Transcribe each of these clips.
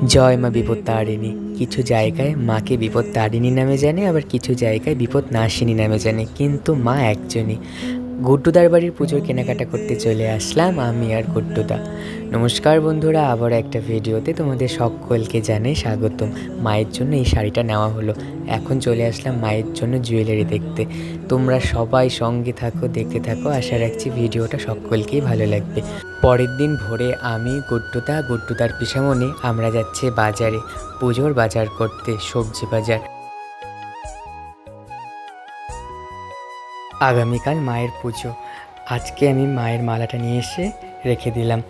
জয় মা বিপত্তারিণী। কিছু জায়গায় মাকে বিপত্তারিণী নামে জানে, আবার কিছু জায়গায় বিপদনাশিনী নামে জানে, কিন্তু মা একজনই। গুড্ডুদার বাড়ির পুজোর কেনাকাটা করতে চলে আসলাম আমি আর গুড্ডুদা। নমস্কার বন্ধুরা, আবার একটা ভিডিওতে তোমাদের সকলকে জানাই স্বাগতম। মায়ের জন্য এই শাড়িটা নেওয়া হলো। এখন চলে আসলাম মায়ের জন্য জুয়েলারি দেখতে। তোমরা সবাই সঙ্গে থাকো, দেখতে থাকো। আশা রাখছি ভিডিওটা সকলকেই ভালো লাগবে। পরের দিন ভোরে আমি, গুড্ডুদার পিসামণি আমরা যাচ্ছি বাজারে, পুজোর বাজার করতে, সবজি বাজার। আগামীকাল মায়ের পুজো। আজকে আমি মায়ের মালাটা নিয়ে এসে রেখে দিলাম।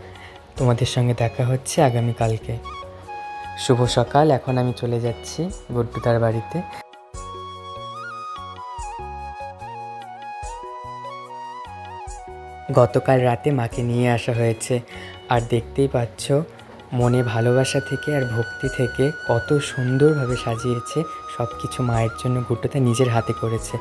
তোমাদের সঙ্গে দেখা হচ্ছে আগামীকালকে। শুভ সকাল। এখন আমি চলে যাচ্ছি গুড্ডুদার বাড়িতে। গতকাল রাতে মাকে নিয়ে আসা হয়েছে, আর দেখতেই পাচ্ছ মনে ভালোবাসা থেকে আর ভক্তি থেকে কত সুন্দরভাবে সাজিয়েছে। সব কিছু মায়ের জন্য গুড্ডুদা নিজের হাতে করেছে।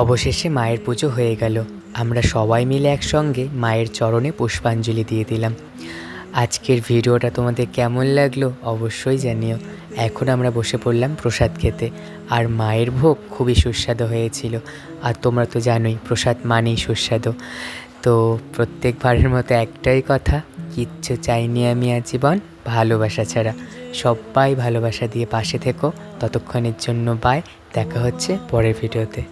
অবশেষে মায়ের পুজো হয়ে গেল। আমরা সবাই মিলে একসঙ্গে মায়ের চরণে পুষ্পাঞ্জলি দিয়ে দিলাম। আজকের ভিডিওটা তোমাদের কেমন লাগলো অবশ্যই জানিও। এখন আমরা বসে পড়লাম প্রসাদ খেতে, আর মায়ের ভোগ খুবই সুস্বাদু হয়েছিল। আর তোমরা তো জানোই প্রসাদ মানেই সুস্বাদু। তো প্রত্যেকবারের মতো একটাই কথা, কিচ্ছু চাইনি আমি আজীবন ভালোবাসা ছাড়া। সবাই ভালোবাসা দিয়ে পাশে থেকো। ততক্ষণের জন্য বাই। দেখা হচ্ছে পরের ভিডিওতে।